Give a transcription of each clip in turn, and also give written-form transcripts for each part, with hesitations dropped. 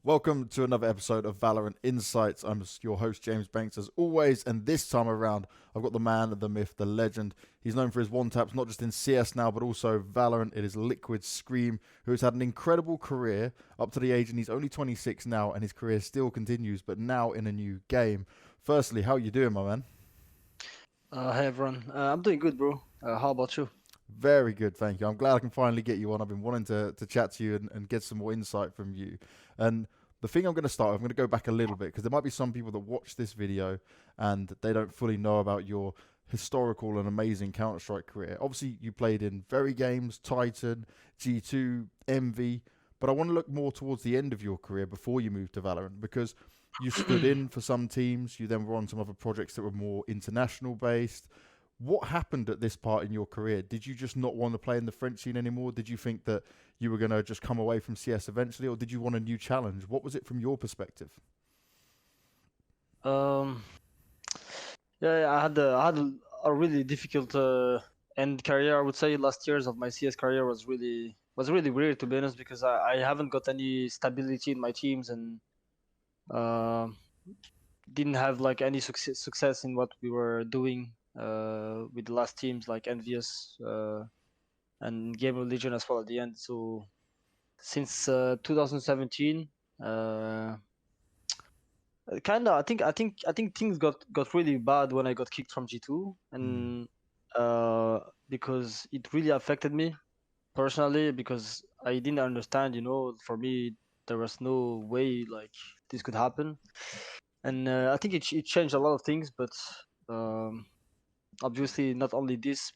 Welcome to another episode of Valorant Insights. I'm your host, James Banks, as always, and this time around, I've got the man, the myth, the legend. He's known for his one-taps, not just in CS now, but also Valorant. It is Liquid Scream, who has had an incredible career up to the age, and he's only 26 now, and his career still continues, but now in a new game. Firstly, how are you doing, my man? Hey everyone, I'm doing good, bro. How about you? Very good, thank you. I'm glad I can finally get you on. I've been wanting to chat to you and get some more insight from you. And the thing I'm going to start with, I'm going to go back a little bit because there might be some people that watch this video and they don't fully know about your historical and amazing Counter-Strike career. Obviously, you played in Very Games, Titan, G2, MV, but I want to look more towards the end of your career before you moved to Valorant because you stood in for some teams, you then were on some other projects that were more international based. What happened at this part in your career? Did you just not want to play in the French scene anymore? Did you think that you were going to just come away from CS eventually, or did you want a new challenge? What was it from your perspective? Um, yeah, I had a really difficult end career. I would say last years of my CS career was really weird, to be honest, because I haven't got any stability in my teams and uh, didn't have like any success in what we were doing with the last teams like Envious and Game of Legion as well at the end. So since 2017. Kind of. I think things got really bad when I got kicked from G2, Mm. and because it really affected me personally because I didn't understand. For me there was no way like this could happen, and I think it changed a lot of things. But um, obviously not only this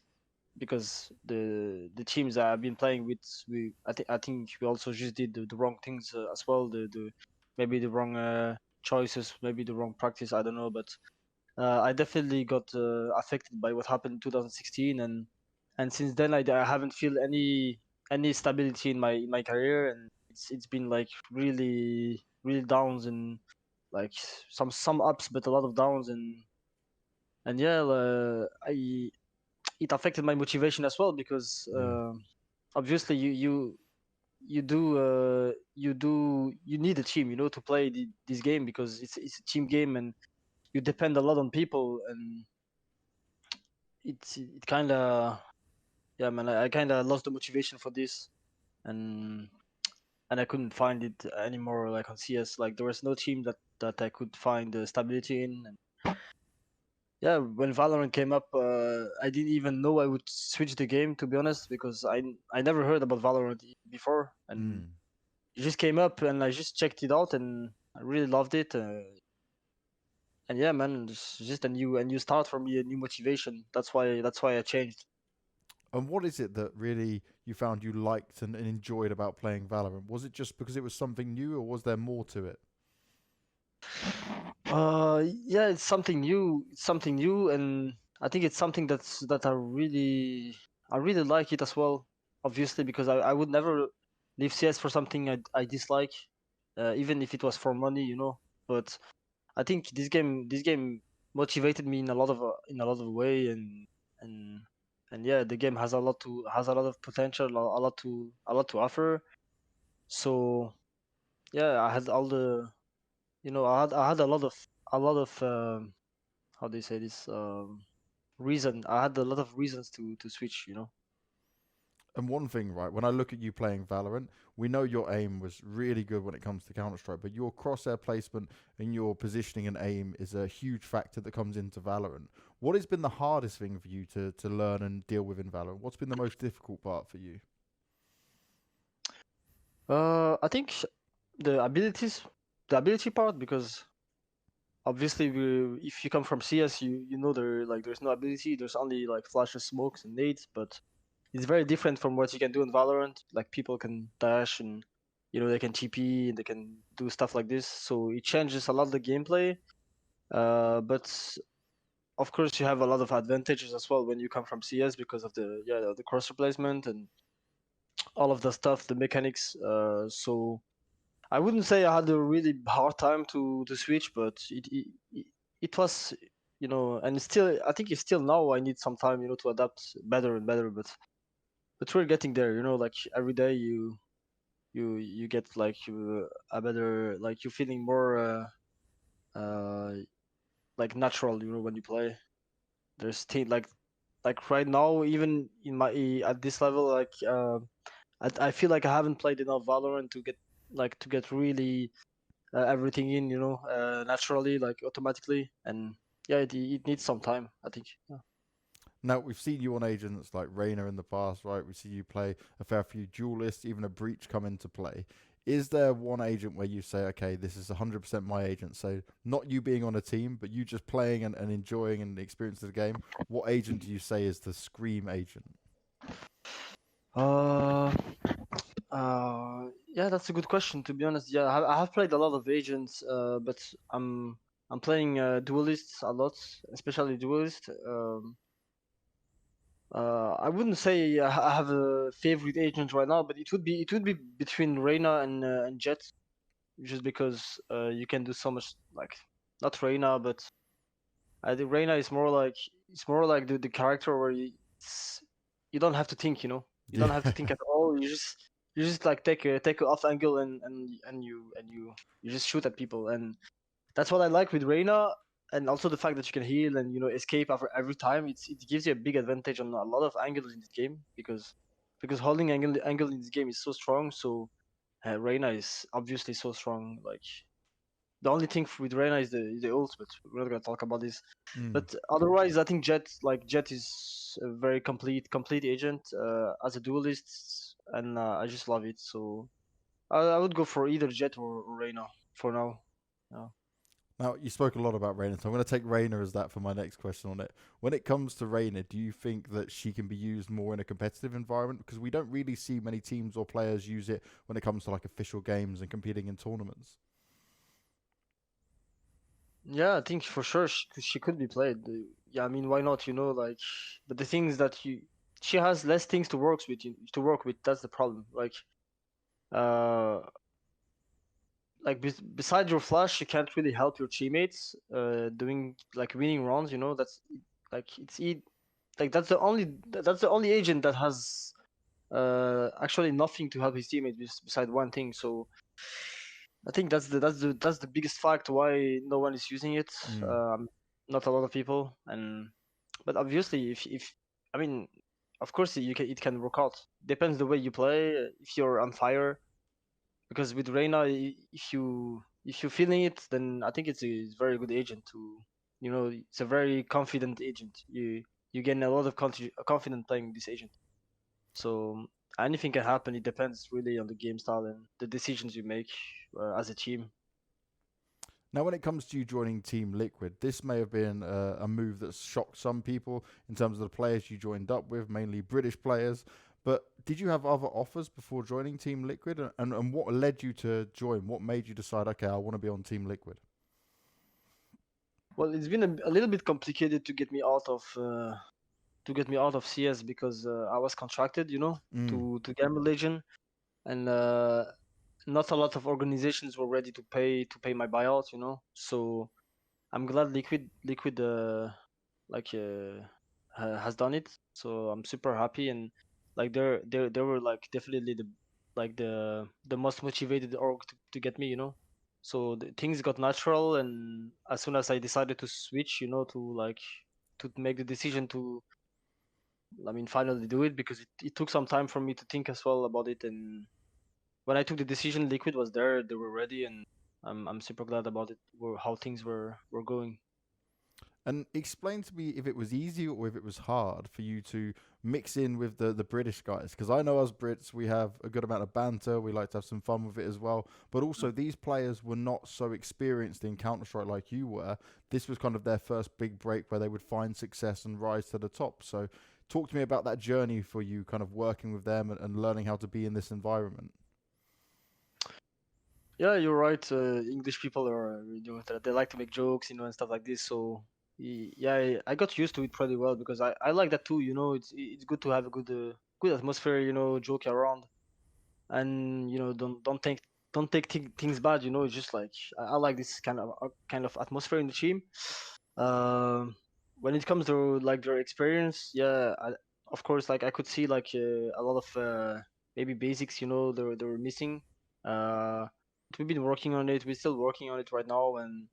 because the teams that I've been playing with, I think we also just did the wrong things as well. The maybe the wrong choices, maybe the wrong practice. I don't know, but I definitely got affected by what happened in 2016, and since then I haven't feel any stability in my career, and it's been like really downs and like some ups, but a lot of downs, and yeah, I it affected my motivation as well because Yeah. obviously you need a team, to play this game because it's a team game and you depend a lot on people, and it kind of, yeah, man, I kind of lost the motivation for this, and I couldn't find it anymore like on CS. Like there was no team that I could find the stability in. And yeah, when Valorant came up, I didn't even know I would switch the game, to be honest, because I never heard about Valorant before, and Mm. it just came up, and I just checked it out, and I really loved it. And yeah, man, it's just a new start for me, a new motivation. That's why I changed. And what is it that really you found you liked and enjoyed about playing Valorant? Was it just because it was something new, or was there more to it? Yeah, it's something new. It's something new, and I think it's something that I really like it as well. Obviously, because I would never leave CS for something I dislike, even if it was for money, But I think this game motivated me in a lot of way, and and yeah, the game has a lot of potential, a lot to offer. So yeah, I had all the I had a lot of how do you say this, reason. I had a lot of reasons to switch. And one thing, right, when I look at you playing Valorant, we know your aim was really good when it comes to Counter-Strike, but your crosshair placement and your positioning and aim is a huge factor that comes into Valorant. What has been the hardest thing for you to learn and deal with in Valorant? What's been the most difficult part for you? I think the abilities, the ability part, because obviously if you come from CS, you know there's no ability. There's only like flashes, smokes, and nades, but it's very different from what you can do in Valorant. Like people can dash and they can TP and they can do stuff like this. So it changes a lot of the gameplay. But of course you have a lot of advantages as well when you come from CS because of the cross replacement and all of the stuff, the mechanics. So I wouldn't say I had a really hard time to switch, but it was, and it's still, I think it's still now I need some time, to adapt better and better. But we're getting there, like every day you get like a better, like you're feeling more like natural, when you play. There's like right now, even in my at this level, like I feel like I haven't played enough Valorant to get really everything in, naturally, like automatically, and yeah, it needs some time, I think. Yeah. Now, we've seen you on agents like Reyna in the past, right? We see you play a fair few duelists, even a breach come into play. Is there one agent where you say, okay, this is 100% my agent? So not you being on a team, but you just playing and enjoying and experiencing the game. What agent do you say is the Scream agent? Uh, yeah, that's a good question. To be honest, yeah, I have played a lot of agents, but I'm playing duelists a lot, especially duelist. I wouldn't say I have a favorite agent right now, but it would be between Reyna and Jet, just because you can do so much, like not Reyna, but I think Reyna is more like the character where you don't have to think, you don't have to Yeah. think at all. You just like take a off angle and you just shoot at people, and that's what I like with Reyna, and also the fact that you can heal and escape after every time. It gives you a big advantage on a lot of angles in this game, because holding angle in this game is so strong. So Reyna is obviously so strong. Like the only thing with Reyna is the ult, but we're not gonna talk about this. Mm. But otherwise, I think Jet is a very complete agent as a duelist, and I just love it. So I would go for either Jet or Reyna for now. Yeah. Now, you spoke a lot about Reyna, so I'm going to take Reyna as that for my next question on it. When it comes to Reyna, do you think that she can be used more in a competitive environment? Because we don't really see many teams or players use it when it comes to like official games and competing in tournaments. Yeah, I think for sure she could be played. Yeah, I mean, why not? Like, but the thing is that she has less things to work with. To work with, that's the problem. Uh, besides your flash, you can't really help your teammates. Doing like winning rounds. That's like that's the only agent that has actually nothing to help his teammates beside one thing. So I think that's the biggest fact why no one is using it. Mm. Not a lot of people, and but obviously, if I mean, of course, it can work out. Depends the way you play. If you're on fire, because with Reyna, if you're feeling it, then I think it's a very good agent to, it's a very confident agent. You gain a lot of confidence playing this agent. So anything can happen. It depends really on the game style and the decisions you make as a team. Now, when it comes to you joining Team Liquid, this may have been a move that's shocked some people in terms of the players you joined up with, mainly British players. But did you have other offers before joining Team Liquid? And what led you to join? What made you decide, okay, I want to be on Team Liquid? Well, it's been a little bit complicated to get me out of CS because I was contracted, Mm. to Gamble Legion, and not a lot of organizations were ready to pay my buyout, So I'm glad Liquid like has done it. So I'm super happy, and like they were like definitely the most motivated org to get me, So things got natural, and as soon as I decided to switch, to make the decision to, I mean, finally do it, because it took some time for me to think as well about it. And when I took the decision, Liquid was there, they were ready, and I'm super glad about it, how things were going. And explain to me if it was easy or if it was hard for you to mix in with the British guys. Because I know us Brits, we have a good amount of banter. We like to have some fun with it as well. But also, these players were not so experienced in Counter-Strike like you were. This was kind of their first big break where they would find success and rise to the top. So talk to me about that journey for you, kind of working with them and learning how to be in this environment. Yeah, you're right. English people are, they like to make jokes, and stuff like this. So yeah, I got used to it pretty well, because I like that too. It's good to have a good atmosphere. Joke around, and don't take things bad. It's just like I like this kind of atmosphere in the team. Um, when it comes to like their experience, yeah, of course, like I could see like a lot of maybe basics, they were missing, Uh, we've been working on it. We're still working on it right now, and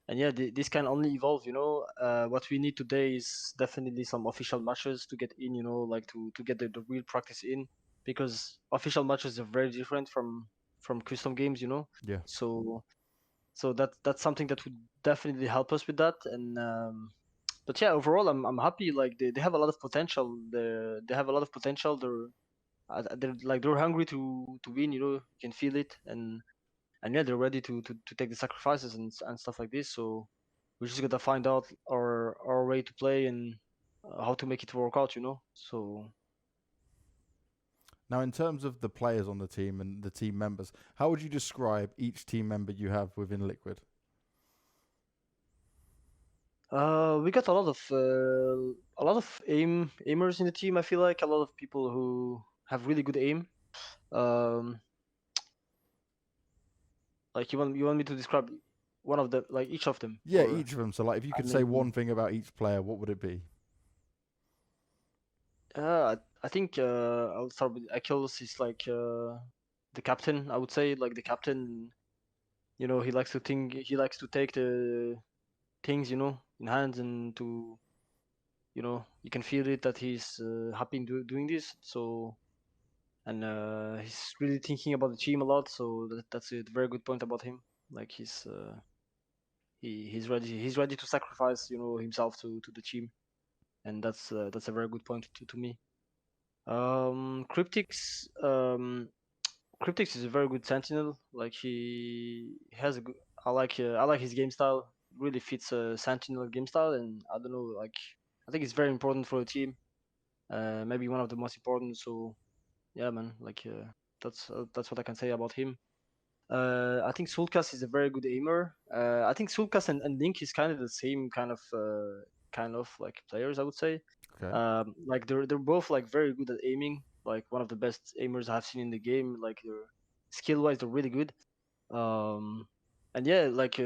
yeah, this can only evolve. What we need today is definitely some official matches to get in. Like to get the real practice in, because official matches are very different from custom games. Yeah. So that's something that would definitely help us with that. And but yeah, overall, I'm happy. Like they have a lot of potential. They have a lot of potential. They're hungry to win. You can feel it, and yeah, they're ready to take the sacrifices and stuff like this. So we're just gonna find out our way to play and how to make it work out. So Now, in terms of the players on the team and the team members, how would you describe each team member you have within Liquid? we got a lot of aimers in the team. I feel like a lot of people who have really good aim. Um, like you want me to describe one of the like each of them, Yeah, or each of them. So, like, if you I could say mean, one thing about each player, what would it be? I think I'll start with Akils. He's like the captain. I would say like the captain. He likes to think. He likes to take the things in hands, and to you can feel it that he's happy in doing this. So and he's really thinking about the team a lot. So that's a very good point about him. Like he's ready. He's ready to sacrifice himself to the team, and that's a very good point to me. Cryptics. Cryptics is a very good sentinel. Like he has a good. I like his game style. Really fits a sentinel game style, and I don't know. Like I think it's very important for the team. Maybe one of the most important. So yeah, man. Like that's what I can say about him. I think Sulkas is a very good aimer. I think Sulkas and Link is kind of the same kind of like players, I would say. Okay. Like they're both like very good at aiming. Like one of the best aimers I've seen in the game. Like they're skill wise, they're really good. Um, and yeah, like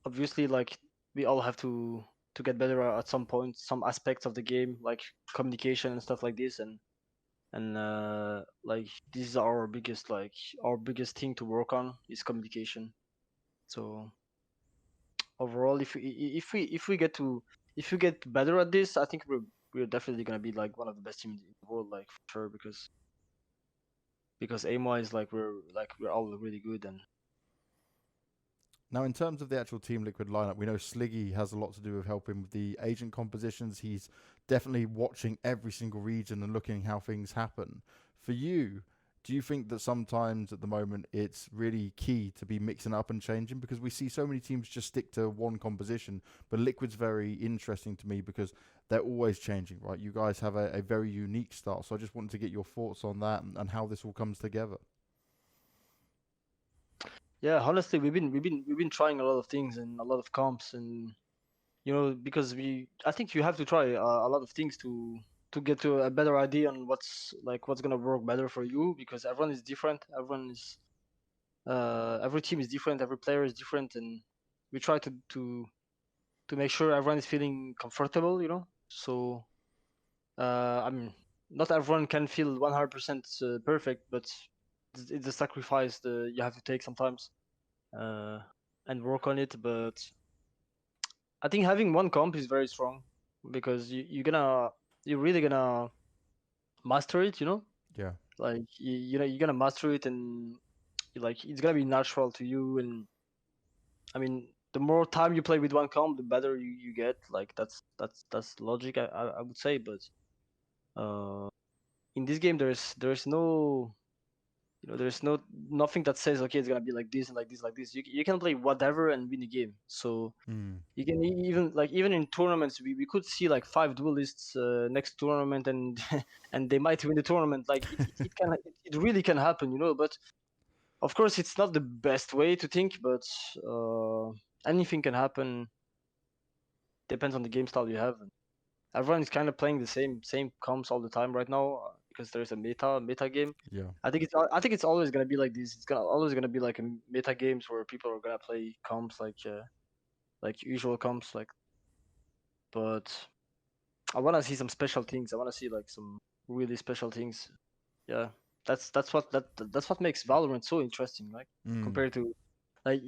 obviously, like we all have to get better at some point, some aspects of the game, like communication and stuff like this, and like this is our biggest thing to work on is communication. So overall, if we get better at this, I think we're definitely gonna be like one of the best teams in the world, like for sure, because aim wise, like we're all really good. And Now, in terms of the actual Team Liquid lineup, we know Sliggy has a lot to do with helping with the agent compositions. He's definitely watching every single region and looking how things happen. For you, do you think that sometimes at the moment it's really key to be mixing up and changing? Because we see so many teams just stick to one composition, but Liquid's very interesting to me because they're always changing, right? You guys have a very unique style. So I just wanted to get your thoughts on that and how this all comes together. yeah, honestly, we've been trying a lot of things and a lot of comps, and because I think you have to try a lot of things to get to a better idea on what's gonna work better for you, because everyone is different. Every team is different, every player is different, and we try to make sure everyone is feeling comfortable. So I mean, not everyone can feel 100% perfect, but it's a sacrifice that you have to take sometimes, uh, and work on it. But I think having one comp is very strong, because you're really gonna master it. Yeah. Like you're gonna master it, and like it's gonna be natural to you. And I mean, the more time you play with one comp, the better you get. Like that's logic, I would say. But uh, in this game, there's no there's nothing that says, okay, it's gonna be like this and like this, like this. You can play whatever and win the game. So Mm. you can even in tournaments, we could see like 5 duelists next tournament, and and they might win the tournament. Like it really can happen. But of course, it's not the best way to think, but anything can happen. Depends on the game style you have. Everyone is kind of playing the same comps all the time right now, because there's a meta game. Yeah. I think it's always gonna be like this. It's always gonna be like a meta games where people are gonna play comps like usual comps, like. But I wanna see some special things. I wanna see like some really special things. Yeah. that's what makes Valorant so interesting, right? Mm.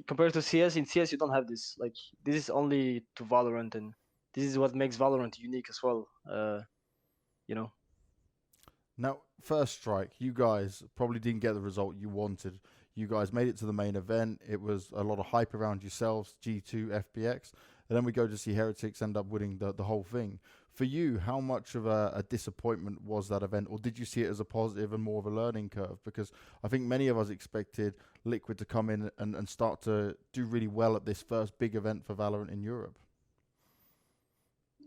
Compared to CS. In CS, you don't have this. Like, this is only to Valorant, and this is what makes Valorant unique as well. You know. Now, first strike, you guys probably didn't get the result you wanted. You guys made it to the main event. It was a lot of hype around yourselves, G2, FPX. And then we go to see Heretics end up winning the whole thing. For you, how much of a disappointment was that event? Or did you see it as a positive and more of a learning curve? Because I think many of us expected Liquid to come in and start to do really well at this first big event for Valorant in Europe.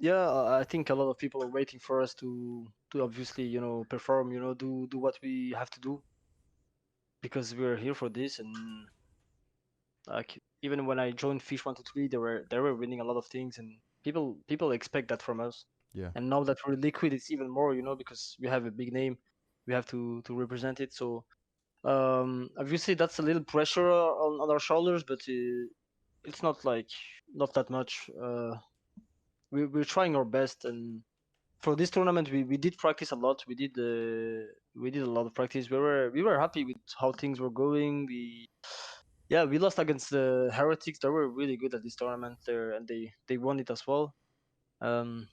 Yeah, I think a lot of people are waiting for us to obviously, perform, do what we have to do, because we're here for this. And like, even when I joined Fish 123, they were winning a lot of things, and people expect that from us. Yeah. And now that we're Liquid, it's even more, because we have a big name, we have to represent it. So obviously that's a little pressure on our shoulders, but it's not that much. We're trying our best, and for this tournament we did practice a lot. We did a lot of practice. We were happy with how things were going. We lost against the Heretics. They were really good at this tournament there, and they won it as well. um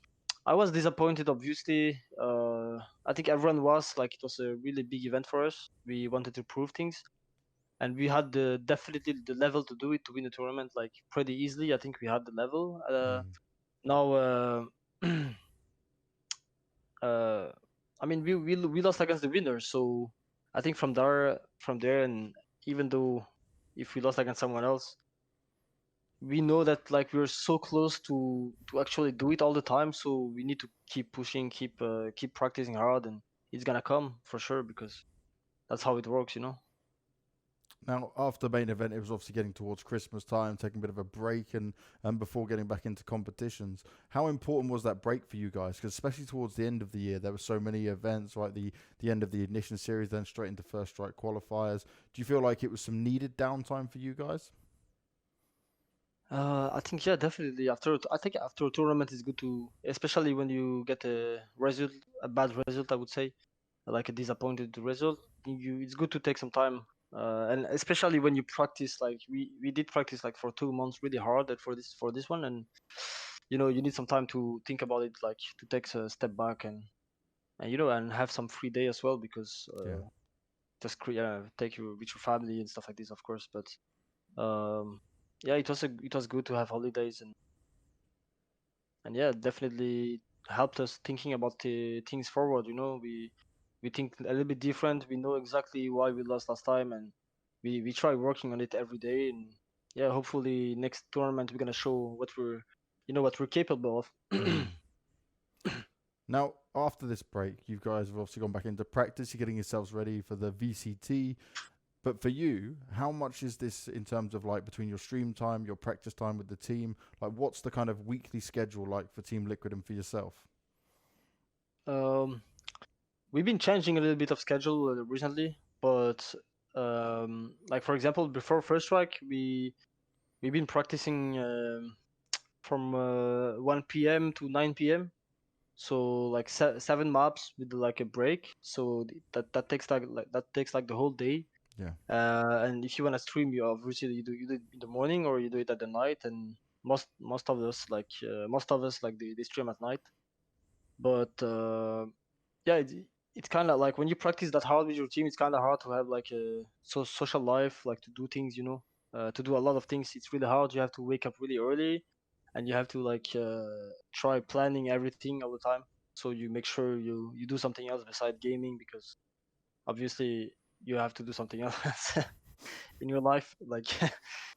I was disappointed, obviously. I think everyone was. Like, it was a really big event for us. We wanted to prove things, and we had definitely the level to do it, to win the tournament, like, pretty easily. I think we had the level. Mm. Now, uh, I mean, we lost against the winner, so I think from there, and even though if we lost against someone else, we know that, like, we're so close to actually do it all the time. So we need to keep pushing, keep practicing hard, and it's gonna come for sure, because that's how it works. Now, after the main event, it was obviously getting towards Christmas time, taking a bit of a break, and before getting back into competitions. How important was that break for you guys? Because especially towards the end of the year, there were so many events, right? The end of the Ignition series, then straight into First Strike qualifiers. Do you feel like it was some needed downtime for you guys? I think, yeah, definitely. I think after a tournament, it's good to, especially when you get a bad result, I would say, like a disappointed result. It's good to take some time, and especially when you practice. Like, we did practice, like, for 2 months really hard for this one, and you need some time to think about it, like, to take a step back, and have some free day as well, because Yeah. just take you with your family and stuff like this, of course. But um, yeah, it was good to have holidays, and yeah, definitely helped us thinking about the things forward. We think a little bit different. We know exactly why we lost last time, and we try working on it every day. And yeah, hopefully next tournament we're gonna show what we're capable of. Mm. Now, after this break, you guys have obviously gone back into practice. You're getting yourselves ready for the VCT. But for you, how much is this in terms of, like, between your stream time, your practice time with the team? Like, what's the kind of weekly schedule like for Team Liquid and for yourself? um, we've been changing a little bit of schedule recently, but like, for example, before First Strike, we've been practicing from 1 p.m. to 9 p.m. So, like, 7 maps with, like, a break. So that takes like the whole day. Yeah. And if you wanna stream, you obviously you do it in the morning, or you do it at the night. And most of us, like, they stream at night. But yeah, it's kind of like, when you practice that hard with your team, it's kind of hard to have, like, a social life, like, to do things, to do a lot of things. It's really hard. You have to wake up really early, and you have to, like, try planning everything all the time. So you make sure you do something else beside gaming, because obviously you have to do something else in your life. Like,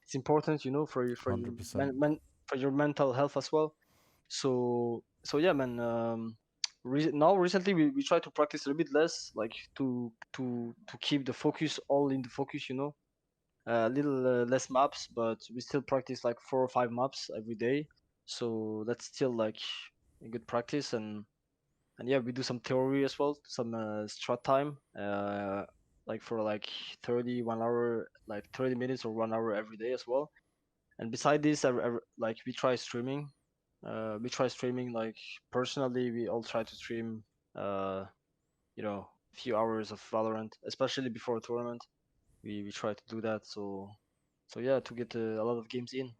it's important, for your for your 100%. for your mental health as well. So yeah, man. Now recently we try to practice a little bit less, like, to keep the focus all in the focus. A little less maps, but we still practice like 4 or 5 maps every day. So that's still, like, a good practice. And yeah, we do some theory as well, some strat time, like, for like 1 hour, like 30 minutes or 1 hour every day as well. And beside this, like, we try streaming. Like, personally, we all try to stream, uh, few hours of Valorant, especially before a tournament. We try to do that. So yeah, to get a lot of games in.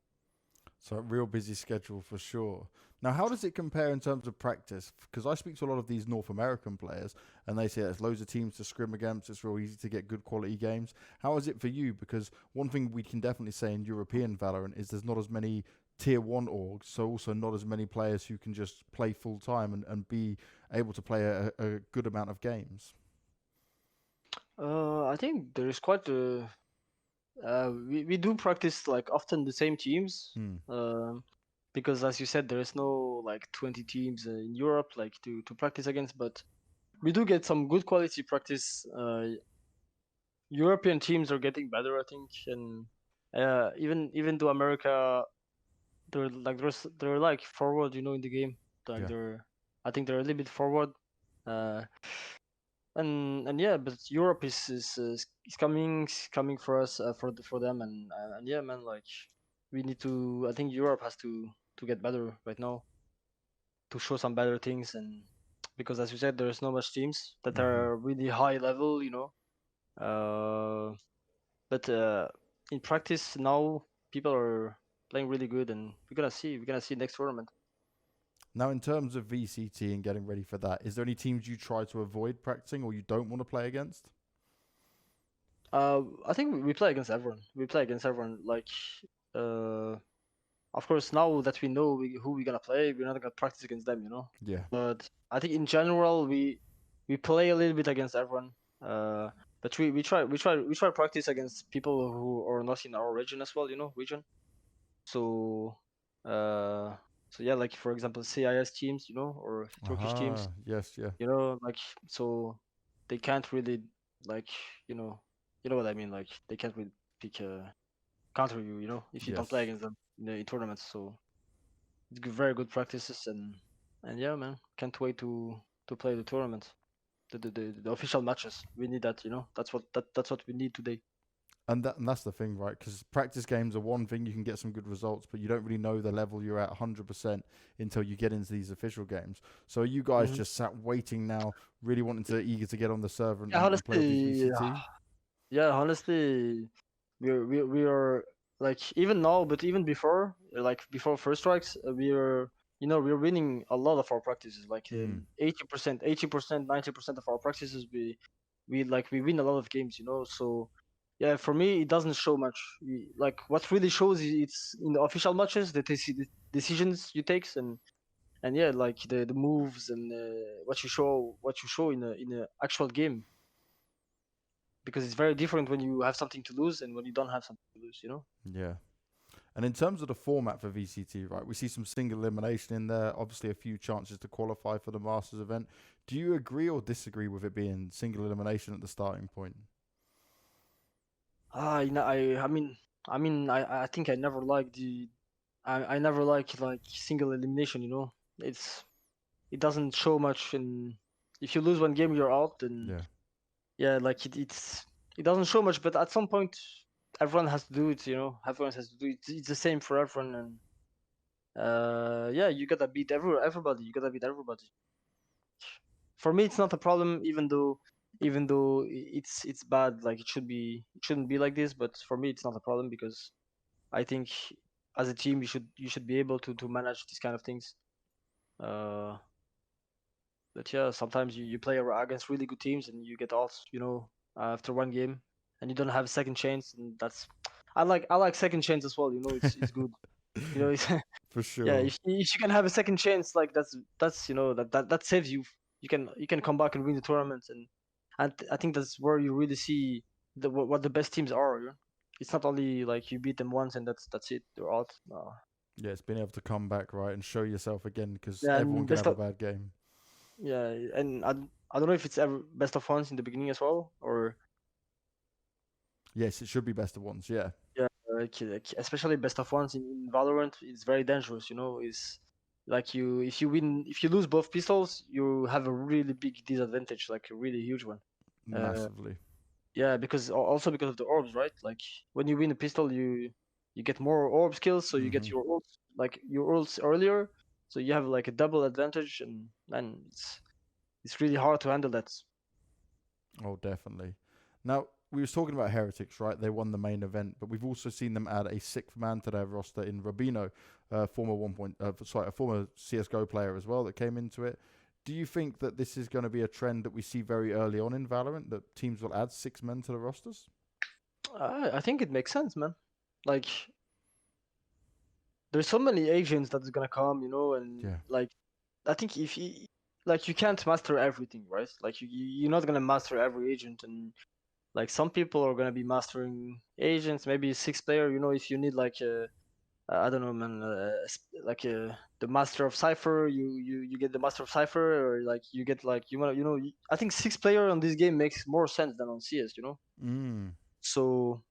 So a real busy schedule for sure. Now, how does it compare in terms of practice? Because I speak to a lot of these North American players, and they say there's loads of teams to scrim against. It's real easy to get good quality games. How is it for you? Because one thing we can definitely say in European Valorant is there's not as many tier one orgs, so also not as many players who can just play full time and be able to play a good amount of games. I think there is quite a. We do practice like often the same teams. Hmm. Because as you said, there is no like 20 teams in Europe like to practice against, but we do get some good quality practice. European teams are getting better, I think, and even though America, they're like forward, in the game. Like Yeah. I think they're a little bit forward. Uh, and yeah, but Europe is coming for us for them, and yeah, man, like we need to. I think Europe has to get better right now to show some better things, and because as you said, there's not much teams that Hmm. are really high level, Uh, but in practice now, people are playing really good, and we're gonna see next tournament. Now, in terms of VCT and getting ready for that, is there any teams you try to avoid practicing or you don't want to play against? I think we play against everyone. We play against everyone. Like, uh, of course, now that we know who we're gonna play, we're not gonna practice against them. Yeah. But I think in general, we play a little bit against everyone. Uh, but we try to practice against people who are not in our region as well. Region. So, uh, so yeah, like for example, CIS teams, or Turkish teams, Aha. Yes. Yeah. like so they can't really like you know you know what I mean. Like they can't really pick counter you, if you don't play Yes. against them in tournaments. So it's very good practices, and yeah, man, can't wait to play the tournament, the official matches. We need that, that's what we need today. And that's the thing, right? Because practice games are one thing, you can get some good results, but you don't really know the level you're at 100% until you get into these official games. So are you guys Hmm. just sat waiting now, really eager to get on the server Yeah, and play these honestly, VCT? yeah, honestly, we are like even now, but even before, like before first strikes, we're winning a lot of our practices, like Mm. 80%, 80%, 90% of our practices, we win a lot of games, so yeah, for me it doesn't show much. Like what really shows it's in the official matches, the decisions you takes, and yeah, like the moves and what you show in a actual game, because it's very different when you have something to lose and when you don't have something to lose. Yeah. And in terms of the format for VCT, right, we see some single elimination in there, obviously a few chances to qualify for the Masters event. Do you agree or disagree with it being single elimination at the starting point? I think I never liked I never like single elimination. It doesn't show much, and if you lose one game, you're out. And Yeah. yeah, like it doesn't show much, but at some point, everyone has to do it. Everyone has to do it. It's the same for everyone, and yeah, you gotta beat everybody. You gotta beat everybody. For me, it's not a problem, even though it's bad. Like it shouldn't be like this. But for me, it's not a problem because I think as a team you should be able to manage these kind of things. Uh, but yeah, sometimes you play against really good teams and you get out, after one game, and you don't have a second chance, and that's I like second chance as well. It's good. It's For yeah. sure. If you can have a second chance, like that's that saves you. You can come back and win the tournament, and I think that's where you really see what the best teams are. It's not only like you beat them once and that's it. They're out. No. Yeah, it's being able to come back, right, and show yourself again because Yeah, everyone and can best have a of bad game. yeah, and I don't know if it's ever best of ones in the beginning as well, or Yes, it should be best of ones. Yeah. yeah, like especially best of ones in Valorant. It's very dangerous. Is like if you lose both pistols, you have a really big disadvantage, like a really huge one. Uh, Massively. yeah, also because of the orbs, right? Like when you win a pistol, you get more orb skills, so you get Hmm. your ults earlier, so you have like a double advantage, and man, it's really hard to handle that. Oh, definitely. Now, we was talking about Heretics, right? They won the main event, but we've also seen them add a sixth man to their roster in Rubino, a former CS:GO player as well that came into it. Do you think that this is going to be a trend that we see very early on in Valorant, that teams will add 6 men to the rosters? I think it makes sense, man. Like, there's so many agents that's gonna come, and Yeah. like, I think if you like, you can't master everything, right? Like, you're not gonna master every agent, and like some people are gonna be mastering agents, maybe 6 player. If you need like I don't know, man, like the master of Cipher, you get the master of Cipher, or like you get like I think 6 player on this game makes more sense than on CS. Mm. So,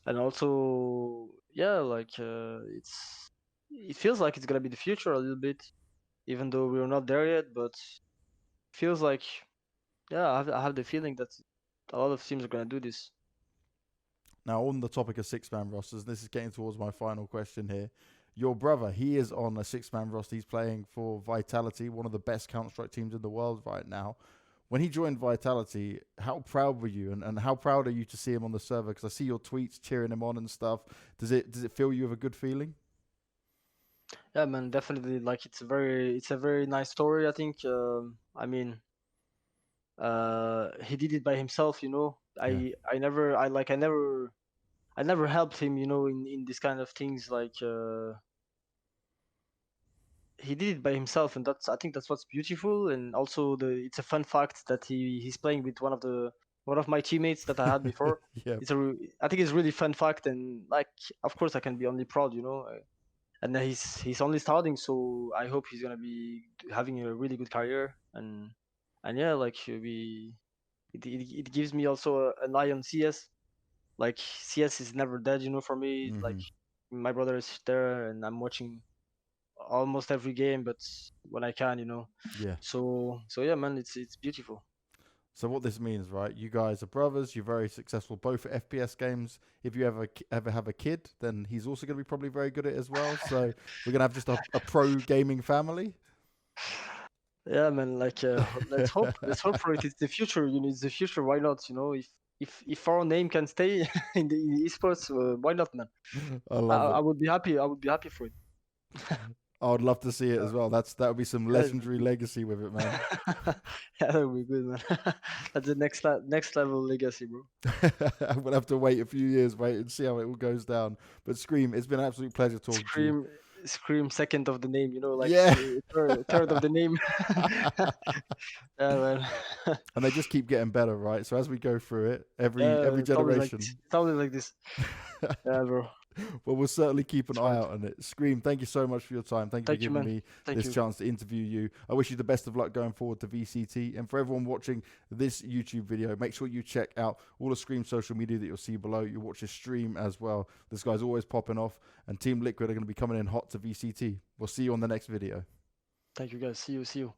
and also, yeah, like it feels like it's gonna be the future a little bit, even though we're not there yet, but feels like, yeah, I have the feeling that a lot of teams are gonna do this. Now, on the topic of 6 man rosters, this is getting towards my final question here. Your brother, he is on a 6 man roster. He's playing for Vitality, one of the best Counter-Strike teams in the world right now. When he joined Vitality, how proud were you, and how proud are you to see him on the server? Because I see your tweets cheering him on and stuff. Does it fill you with a good feeling? Yeah, man, definitely. Like, it's a very nice story. I think. I mean, he did it by himself. Yeah. I never helped him. In this kind of things. Like, he did it by himself, and I think that's what's beautiful. And also, it's a fun fact that he's playing with one of my teammates that I had before. Yeah. I think it's a really fun fact, and like, of course, I can be only proud. And he's only starting, so I hope he's gonna be having a really good career. And yeah, like, it gives me also an eye on CS. Like, CS is never dead, for me. Like, Hmm. my brother is there, and I'm watching almost every game, but when I can. Yeah. So yeah, man, it's beautiful. So what this means, right? You guys are brothers. You're very successful both at FPS games. If you ever have a kid, then he's also going to be probably very good at it as well. So we're going to have just a pro gaming family. Yeah, man. Like, let's hope for it. It's the future. It's the future. Why not? If our name can stay in esports, why not, man? I I, love it. I would be happy. I would be happy for it. I would love to see it Yeah, as well. That would be some yeah, it would legendary be. legacy with it, man. Yeah, that would be good, man. That's the next level legacy, bro. We'll have to wait a few years, wait and see how it all goes down. But Scream, it's been an absolute pleasure talking to you. Scream, Scream, second of the name. Like, Yeah. third of the name. Yeah, man. And they just keep getting better, right? So as we go through it, every It's always like this. generation. It's always like this. Yeah, bro. Well, we'll certainly keep an It's eye right. out on it. Scream, thank you so much for your time. Thank you for Thank you, giving man. me Thank this you. chance to interview you. I wish you the best of luck going forward to VCT. And for everyone watching this YouTube video, make sure you check out all the Scream social media that you'll see below. You watch his stream as well. This guy's always popping off. And Team Liquid are going to be coming in hot to VCT. We'll see you on the next video. Thank you, guys. See you.